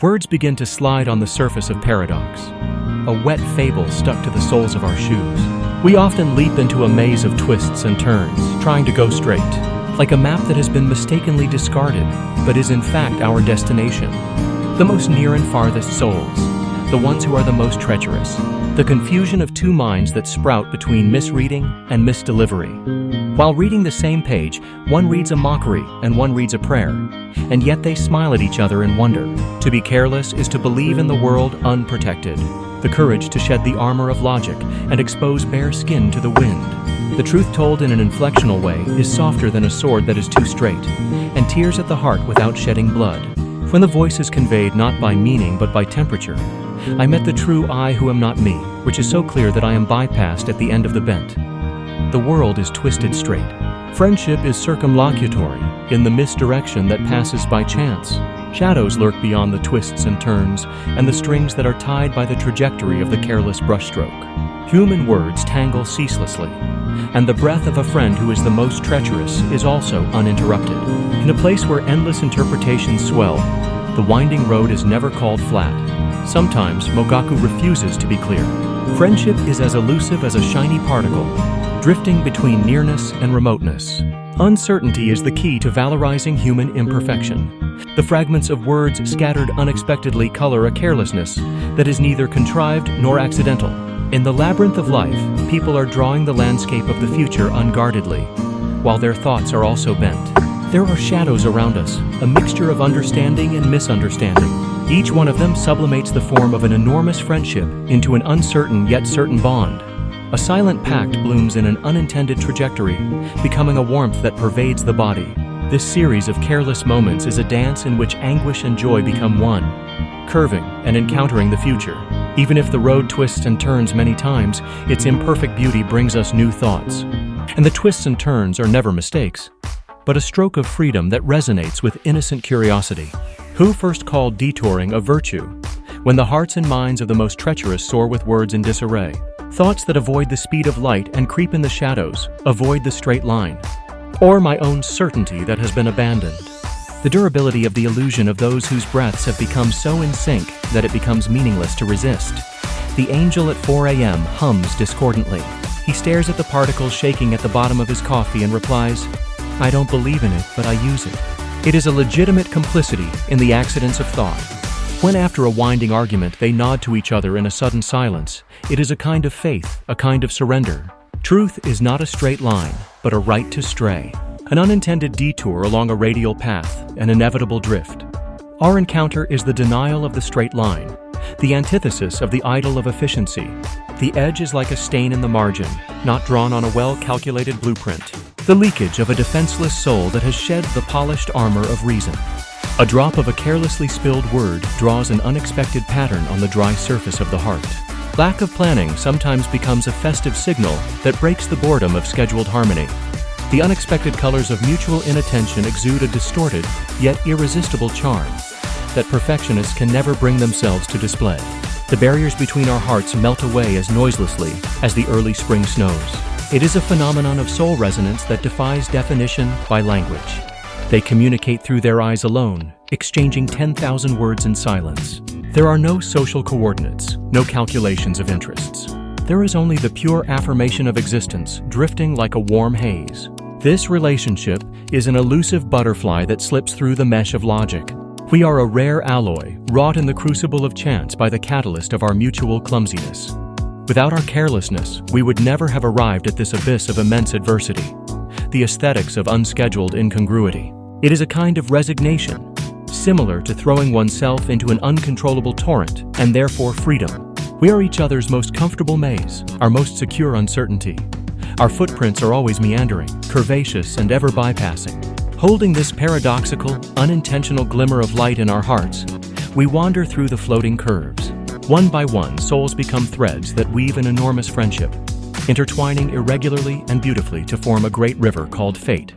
Words begin to slide on the surface of paradox, a wet fable stuck to the soles of our shoes. We often leap into a maze of twists and turns, trying to go straight, like a map that has been mistakenly discarded, but is in fact our destination. The most near and farthest souls, the ones who are the most treacherous, the confusion of two minds that sprout between misreading and misdelivery. While reading the same page, one reads a mockery and one reads a prayer, and yet they smile at each other in wonder. To be careless is to believe in the world unprotected, the courage to shed the armor of logic and expose bare skin to the wind. The truth told in an inflectional way is softer than a sword that is too straight, and tears at the heart without shedding blood. When the voice is conveyed not by meaning but by temperature, I met the true I who am not me, which is so clear that I am bypassed at the end of the bent. The world is twisted straight. Friendship is circumlocutory, in the misdirection that passes by chance. Shadows lurk beyond the twists and turns, and the strings that are tied by the trajectory of the careless brushstroke. Human words tangle ceaselessly, and the breath of a friend who is the most treacherous is also uninterrupted. In a place where endless interpretations swell, the winding road is never called flat. Sometimes Mogaku refuses to be clear. Friendship is as elusive as a shiny particle, drifting between nearness and remoteness. Uncertainty is the key to valorizing human imperfection. The fragments of words scattered unexpectedly color a carelessness that is neither contrived nor accidental. In the labyrinth of life, people are drawing the landscape of the future unguardedly, while their thoughts are also bent. There are shadows around us, a mixture of understanding and misunderstanding. Each one of them sublimates the form of an enormous friendship into an uncertain yet certain bond. A silent pact blooms in an unintended trajectory, becoming a warmth that pervades the body. This series of careless moments is a dance in which anguish and joy become one, curving and encountering the future. Even if the road twists and turns many times, its imperfect beauty brings us new thoughts. And the twists and turns are never mistakes, but a stroke of freedom that resonates with innocent curiosity. Who first called detouring a virtue? When the hearts and minds of the most treacherous soar with words in disarray. Thoughts that avoid the speed of light and creep in the shadows, avoid the straight line. Or my own certainty that has been abandoned. The durability of the illusion of those whose breaths have become so in sync that it becomes meaningless to resist. The angel at 4 a.m. hums discordantly. He stares at the particles shaking at the bottom of his coffee and replies, "I don't believe in it, but I use it." It is a legitimate complicity in the accidents of thought. When after a winding argument they nod to each other in a sudden silence, it is a kind of faith, a kind of surrender. Truth is not a straight line, but a right to stray. An unintended detour along a radial path, an inevitable drift. Our encounter is the denial of the straight line, the antithesis of the idol of efficiency. The edge is like a stain in the margin, not drawn on a well-calculated blueprint. The leakage of a defenseless soul that has shed the polished armor of reason. A drop of a carelessly spilled word draws an unexpected pattern on the dry surface of the heart. Lack of planning sometimes becomes a festive signal that breaks the boredom of scheduled harmony. The unexpected colors of mutual inattention exude a distorted, yet irresistible charm that perfectionists can never bring themselves to display. The barriers between our hearts melt away as noiselessly as the early spring snows. It is a phenomenon of soul resonance that defies definition by language. They communicate through their eyes alone, exchanging 10,000 words in silence. There are no social coordinates, no calculations of interests. There is only the pure affirmation of existence, drifting like a warm haze. This relationship is an elusive butterfly that slips through the mesh of logic. We are a rare alloy, wrought in the crucible of chance by the catalyst of our mutual clumsiness. Without our carelessness, we would never have arrived at this abyss of immense adversity, the aesthetics of unscheduled incongruity. It is a kind of resignation, similar to throwing oneself into an uncontrollable torrent, and therefore freedom. We are each other's most comfortable maze, our most secure uncertainty. Our footprints are always meandering, curvaceous, and ever bypassing. Holding this paradoxical, unintentional glimmer of light in our hearts, we wander through the floating curves. One by one, souls become threads that weave an enormous friendship, intertwining irregularly and beautifully to form a great river called fate.